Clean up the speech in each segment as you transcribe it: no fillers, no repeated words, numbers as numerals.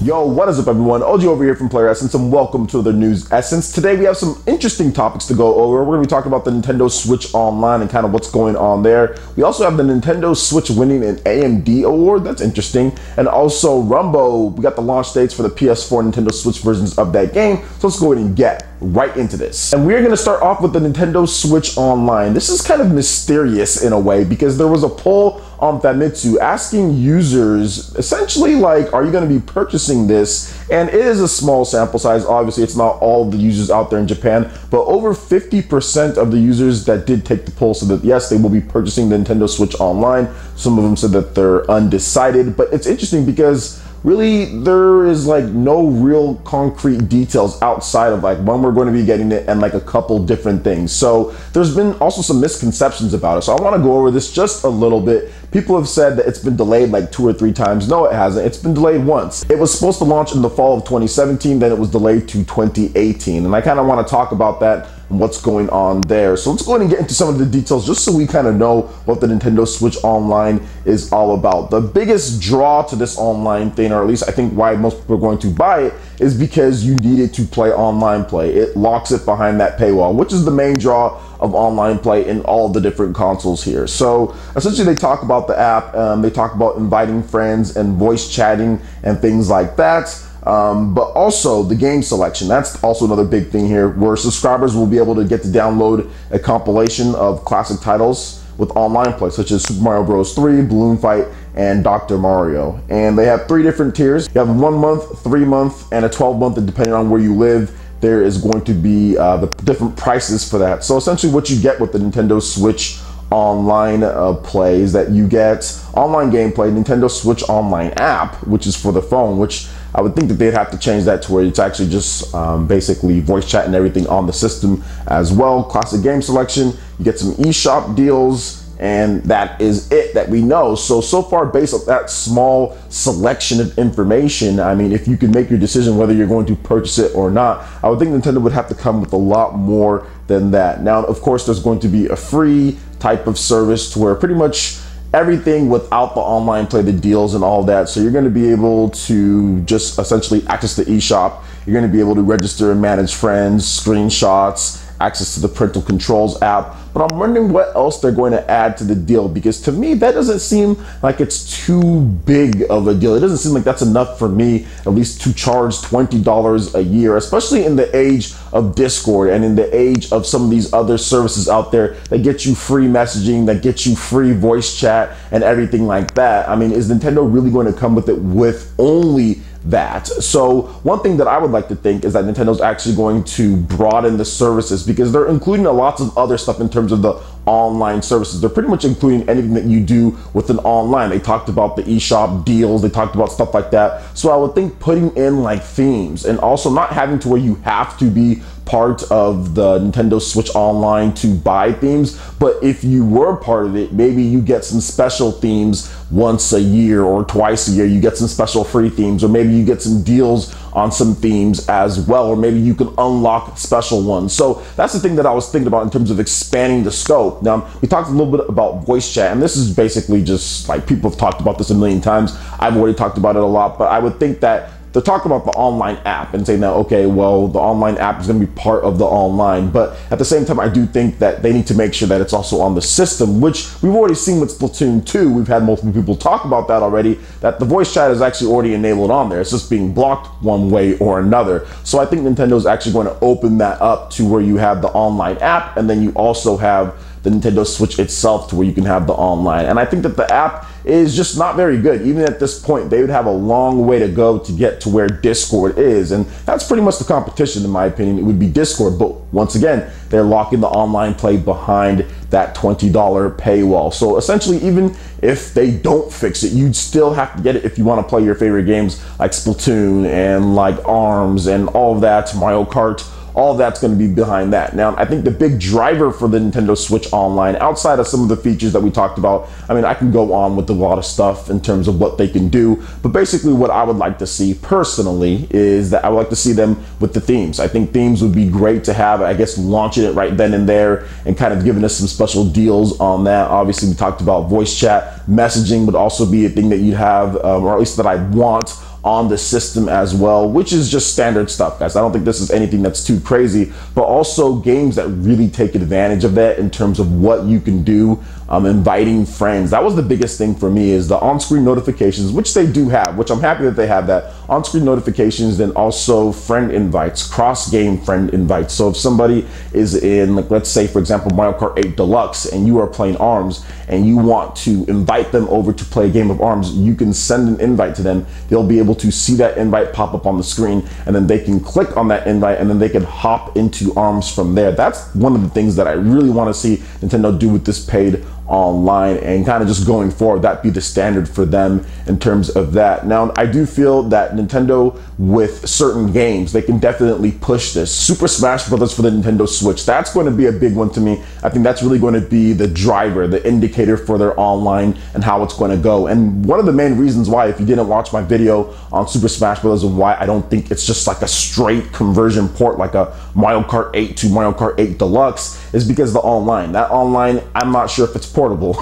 Yo, what is up everyone? OG over here from NewsEssence and welcome to the NewsEssence. Today we have some interesting topics to go over. We're going to be talking about the Nintendo Switch Online and kind of what's going on there. We also have the Nintendo Switch winning an AMD award. That's interesting. And also Runbow, we got the launch dates for the PS4 and Nintendo Switch versions of that game. So let's go ahead and get right into this. And we're going to start off with the Nintendo Switch Online. This is kind of mysterious in a way because there was a poll on Famitsu asking users essentially like, are you going to be purchasing this? And it is a small sample size. Obviously, it's not all the users out there in Japan, but over 50% of the users that did take the poll said that yes, they will be purchasing the Nintendo Switch Online. Some of them said that they're undecided, but it's interesting because really, there is like no real concrete details outside of like when we're going to be getting it and like a couple different things. So there's been also some misconceptions about it. So I want to go over this just a little bit. People have said that it's been delayed like 2 or 3 times. No, it hasn't. It's been delayed once. It was supposed to launch in the fall of 2017, then it was delayed to 2018. And I kind of want to talk about that and what's going on there. So let's go ahead and get into some of the details just so we kind of know what the Nintendo Switch Online is all about. The biggest draw to this online thing, or at least I think why most people are going to buy it, is because you need it to play online play. It locks it behind that paywall, which is the main draw of online play in all the different consoles here. So essentially they talk about the app, they talk about inviting friends and voice chatting and things like that. But also the game selection, that's also another big thing here, where subscribers will be able to get to download a compilation of classic titles with online play, such as Super Mario Bros. 3, Balloon Fight, and Dr. Mario. And they have 3 different tiers. You have 1 month, 3 month, and a 12-month, and depending on where you live, there is going to be the different prices for that. So essentially what you get with the Nintendo Switch Online play is that you get online gameplay, Nintendo Switch Online app, which is for the phone, which I would think that they'd have to change that to where it's actually just basically voice chat and everything on the system as well. Classic game selection, you get some eShop deals, and that is it that we know. So far, based on that small selection of information, I mean, if you can make your decision whether you're going to purchase it or not, I would think Nintendo would have to come with a lot more than that. Now, of course, there's going to be a free type of service to where pretty much everything without the online play, the deals and all that. So you're going to be able to just essentially access the eShop. You're going to be able to register and manage friends, screenshots, access to the parental controls app. But I'm wondering what else they're going to add to the deal, because to me that doesn't seem like it's too big of a deal. It doesn't seem like that's enough for me, at least to charge $20 a year, especially in the age of Discord and in the age of some of these other services out there that get you free messaging, that get you free voice chat and everything like that. I mean, is Nintendo really going to come with it with only that? So one thing that I would like to think is that Nintendo's actually going to broaden the services, because they're including a lots of other stuff in terms of the online services. They're pretty much including anything that you do with an online. They talked about the eShop deals, they talked about stuff like that. So I would think putting in like themes, and also not having to where you have to be part of the Nintendo Switch Online to buy themes, but if you were part of it, maybe you get some special themes once a year or twice a year. You get some special free themes, or maybe you get some deals on some themes as well, or maybe you can unlock special ones. So that's the thing that I was thinking about in terms of expanding the scope. Now, we talked a little bit about voice chat, and this is basically just like, people have talked about this a million times. I've already talked about it a lot, but I would think that they're talking about the online app and saying that, okay, well, the online app is going to be part of the online. But at the same time, I do think that they need to make sure that it's also on the system, which we've already seen with Splatoon 2. We've had multiple people talk about that already, that the voice chat is actually already enabled on there. It's just being blocked one way or another. So I think Nintendo is actually going to open that up to where you have the online app, and then you also have the Nintendo Switch itself to where you can have the online. And I think that the app is just not very good. Even at this point, they would have a long way to go to get to where Discord is. And that's pretty much the competition, in my opinion. It would be Discord. But once again, they're locking the online play behind that $20 paywall. So essentially, even if they don't fix it, you'd still have to get it if you want to play your favorite games like Splatoon and like ARMS and all of that, Mario Kart. All that's going to be behind that. Now, I think the big driver for the Nintendo Switch Online, outside of some of the features that we talked about, I mean, I can go on with a lot of stuff in terms of what they can do, but basically what I would like to see personally is that I would like to see them with the themes. I think themes would be great to have, I guess, launching it right then and there and kind of giving us some special deals on that. Obviously, we talked about voice chat. Messaging would also be a thing that you'd have, or at least that I want on the system as well, which is just standard stuff, guys. I don't think this is anything that's too crazy, but also games that really take advantage of that in terms of what you can do, inviting friends. That was the biggest thing for me, is the on-screen notifications, which they do have, which I'm happy that they have that. On-screen notifications, then also friend invites, cross-game friend invites. So if somebody is in, like, let's say, for example, Mario Kart 8 Deluxe, and you are playing ARMS, and you want to invite them over to play a game of ARMS, you can send an invite to them. They'll be able to see that invite pop up on the screen, and then they can click on that invite, and then they can hop into ARMS from there. That's one of the things that I really want to see Nintendo do with this paid online, and kind of just going forward, that be the standard for them in terms of that. Now, I do feel that Nintendo, with certain games, they can definitely push this. Super Smash Brothers for the Nintendo Switch, that's going to be a big one to me. I think that's really going to be the driver, the indicator for their online and how it's going to go. And one of the main reasons why, if you didn't watch my video on Super Smash Brothers, and why I don't think it's just like a straight conversion port like a Mario Kart 8 to Mario Kart 8 Deluxe, is because the online. That online, I'm not sure if it's portable.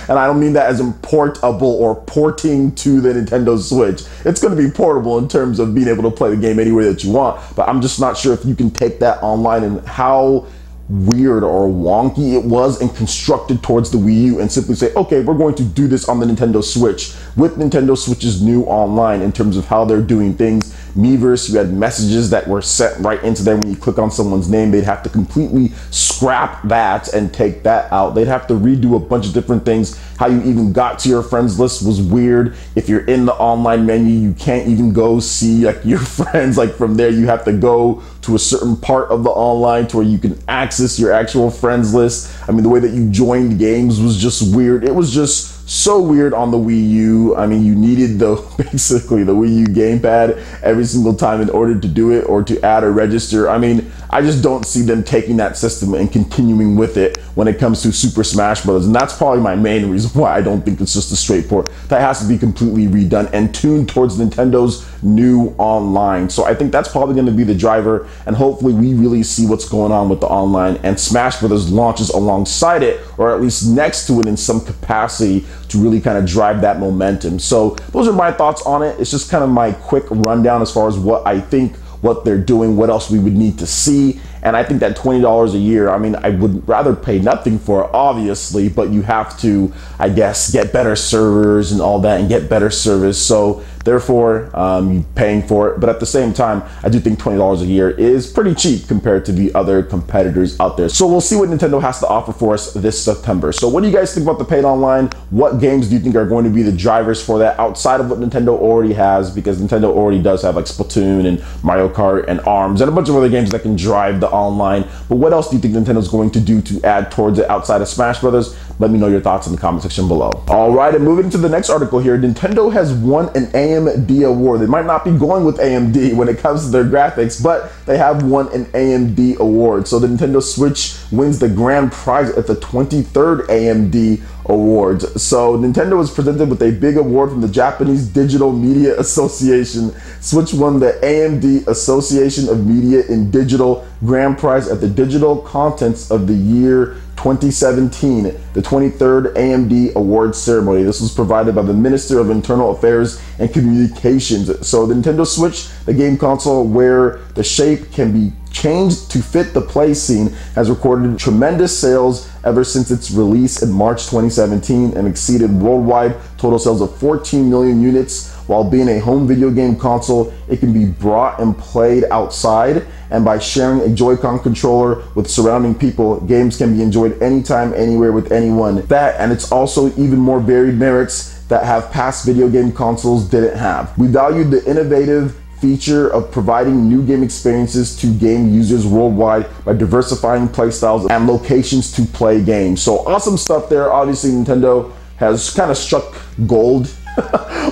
And I don't mean that as in portable or porting to the Nintendo Switch. It's going to be portable in terms of being able to play the game anywhere that you want, but I'm just not sure if you can take that online, and how weird or wonky it was and constructed towards the Wii U, and simply say, okay, we're going to do this on the Nintendo Switch with Nintendo Switch's new online in terms of how they're doing things. Miiverse, you had messages that were sent right into there. When you click on someone's name, they'd have to completely scrap that and take that out. They'd have to redo a bunch of different things. How you even got to your friends list was weird. If you're in the online menu, you can't even go see like your friends. Like from there, you have to go to a certain part of the online to where you can access your actual friends list. I mean, the way that you joined games was just weird. It was just so weird on the Wii U. I mean, you needed basically the Wii U gamepad every single time in order to do it, or to add or register. I mean, I just don't see them taking that system and continuing with it when it comes to Super Smash Bros. And that's probably my main reason why I don't think it's just a straight port. That has to be completely redone and tuned towards Nintendo's new online. So I think that's probably going to be the driver, and hopefully we really see what's going on with the online, and Smash Bros. Launches alongside it, or at least next to it in some capacity, to really kind of drive that momentum. So those are my thoughts on it. It's just kind of my quick rundown as far as what I think, what they're doing, what else we would need to see. And I think that $20 a year, I mean, I would rather pay nothing for it, obviously, but you have to, I guess, get better servers and all that, and get better service. So therefore, you're paying for it. But at the same time, I do think $20 a year is pretty cheap compared to the other competitors out there. So we'll see what Nintendo has to offer for us this September. So what do you guys think about the paid online? What games do you think are going to be the drivers for that, outside of what Nintendo already has? Because Nintendo already does have like Splatoon and Mario Kart and ARMS and a bunch of other games that can drive the online. But what else do you think Nintendo's going to do to add towards it outside of Smash Brothers? Let me know your thoughts in the comment section below. All right, and moving to the next article here, Nintendo has won an AMD award. They might not be going with AMD when it comes to their graphics, but they have won an AMD award. So the Nintendo Switch wins the grand prize at the 23rd AMD Awards. So Nintendo was presented with a big award from the Japanese Digital Media Association. Switch won the AMD Association of Media in Digital grand prize at the Digital Contents of the Year 2017, the 23rd AMD Awards ceremony. This was provided by the Minister of Internal Affairs and Communications. So the Nintendo Switch, the game console where the shape can be changed to fit the play scene, has recorded tremendous sales ever since its release in March 2017 and exceeded worldwide total sales of 14 million units. While being a home video game console, it can be brought and played outside, and by sharing a Joy-Con controller with surrounding people, games can be enjoyed anytime, anywhere with anyone. That, and it's also even more varied merits that have past video game consoles didn't have. We valued the innovative feature of providing new game experiences to game users worldwide by diversifying playstyles and locations to play games. So awesome stuff there. Obviously, Nintendo has kind of struck gold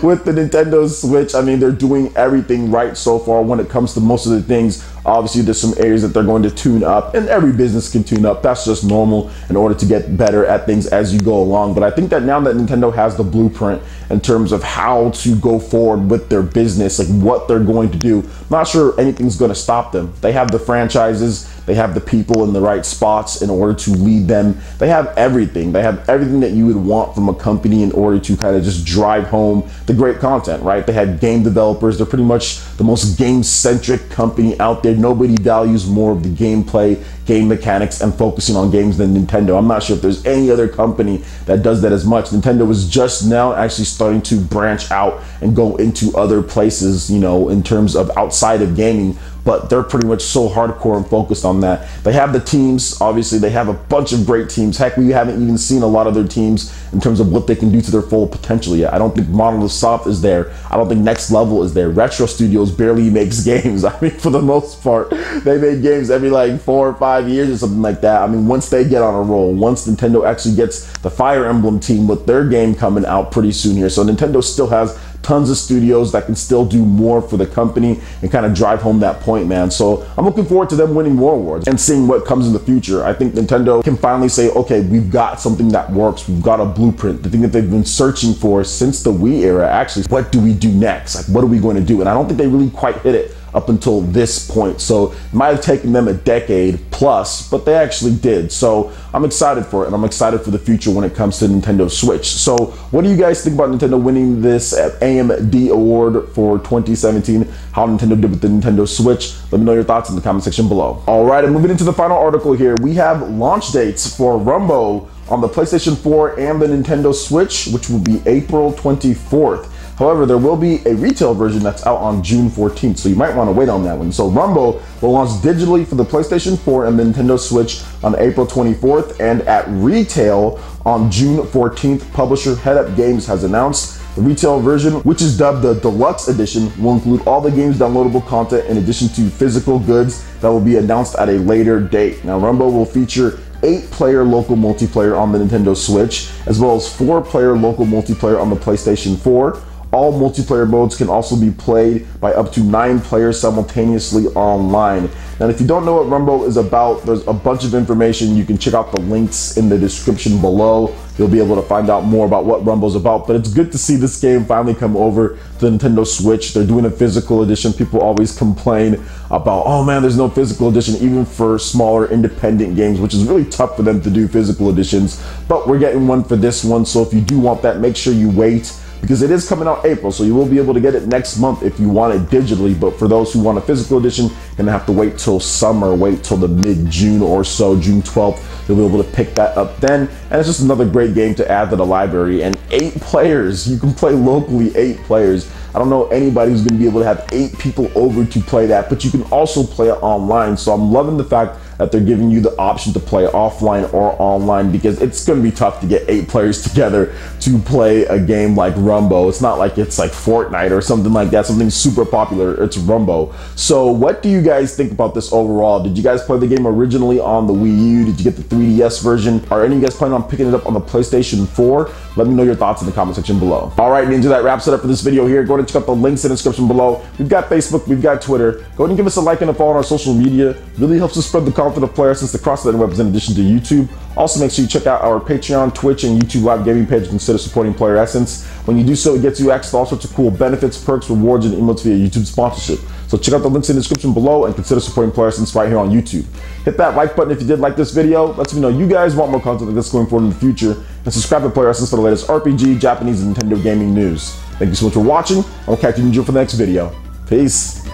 with the Nintendo Switch. I mean, they're doing everything right so far when it comes to most of the things. Obviously, there's some areas that they're going to tune up, and every business can tune up. That's just normal in order to get better at things as you go along. But I think that now that Nintendo has the blueprint in terms of how to go forward with their business, like what they're going to do, not sure anything's going to stop them. They have the franchises, they have the people in the right spots in order to lead them. They have everything. They have everything that you would want from a company in order to kind of just drive home the great content, right? They have game developers. They're pretty much the most game-centric company out there. Nobody values more of the gameplay, game mechanics, and focusing on games than Nintendo. I'm not sure if there's any other company that does that as much. Nintendo is just now actually starting to branch out and go into other places, you know, in terms of outside of gaming, but they're pretty much so hardcore and focused on that. They have the teams, obviously they have a bunch of great teams. Heck, we haven't even seen a lot of their teams in terms of what they can do to their full potential yet. I don't think Monolith Soft is there. I don't think Next Level is there. Retro Studios barely makes games. I mean, for the most part, they make games every like 4 or 5 years or something like that. I mean, once they get on a roll, once Nintendo actually gets the Fire Emblem team with their game coming out pretty soon here. So Nintendo still has tons of studios that can still do more for the company and kind of drive home that point, man. So I'm looking forward to them winning more awards and seeing what comes in the future. I think Nintendo can finally say, okay, we've got something that works. We've got a blueprint, the thing that they've been searching for since the Wii era. Actually, what do we do next? Like, what are we going to do? And I don't think they really quite hit it up until this point. So it might have taken them a decade plus, but they actually did. So I'm excited for it, and I'm excited for the future when it comes to Nintendo Switch. So what do you guys think about Nintendo winning this AMD award for 2017? How Nintendo did with the Nintendo Switch? Let me know your thoughts in the comment section below. All right, and moving into the final article here, we have launch dates for Runbow on the PlayStation 4 and the Nintendo Switch, which will be April 24th. However, there will be a retail version that's out on June 14th, so you might want to wait on that one. So Runbow will launch digitally for the PlayStation 4 and the Nintendo Switch on April 24th, and at retail on June 14th. Publisher Head Up Games has announced the retail version, which is dubbed the Deluxe Edition, will include all the game's downloadable content in addition to physical goods that will be announced at a later date. Now, Runbow will feature 8-player local multiplayer on the Nintendo Switch, as well as 4-player local multiplayer on the PlayStation 4. All multiplayer modes can also be played by up to 9 players simultaneously online. Now, if you don't know what Runbow is about, there's a bunch of information. You can check out the links in the description below. You'll be able to find out more about what Runbow's about. But it's good to see this game finally come over to the Nintendo Switch. They're doing a physical edition. People always complain about, oh man, there's no physical edition, even for smaller independent games, which is really tough for them to do physical editions. But we're getting one for this one. So if you do want that, make sure you wait, because it is coming out April, so you will be able to get it next month if you want it digitally. But for those who want a physical edition, you're gonna have to wait till summer, wait till the mid-June or so, June 12th. You'll be able to pick that up then. And it's just another great game to add to the library. And 8 players, you can play locally 8 players. I don't know anybody who's gonna be able to have 8 people over to play that, but you can also play it online. So I'm loving the fact that they're giving you the option to play offline or online, because it's going to be tough to get 8 players together to play a game like Runbow. It's not like it's like Fortnite or something like that, something super popular. It's Runbow. So what do you guys think about this overall? Did you guys play the game originally on the Wii U? Did you get the 3DS version? Are any of you guys planning on picking it up on the PlayStation 4? Let me know your thoughts in the comment section below. All right, Ninja, that wraps it up for this video here. Go ahead and check out the links in the description below. We've got Facebook, we've got Twitter. Go ahead and give us a like and a follow on our social media. It really helps us spread the content of PlayerSense across the interwebs in addition to YouTube. Also, make sure you check out our Patreon, Twitch, and YouTube live gaming page. Consider supporting PlayerSense. When you do so, it gets you access to all sorts of cool benefits, perks, rewards, and emotes via YouTube sponsorship. So check out the links in the description below and consider supporting PlayerSense right here on YouTube. Hit that like button if you did like this video. Lets me know you guys want more content like this going forward in the future. And subscribe to PlayerSense for the latest RPG, Japanese, and Nintendo gaming news. Thank you so much for watching. I'll catch you in for the next video. Peace.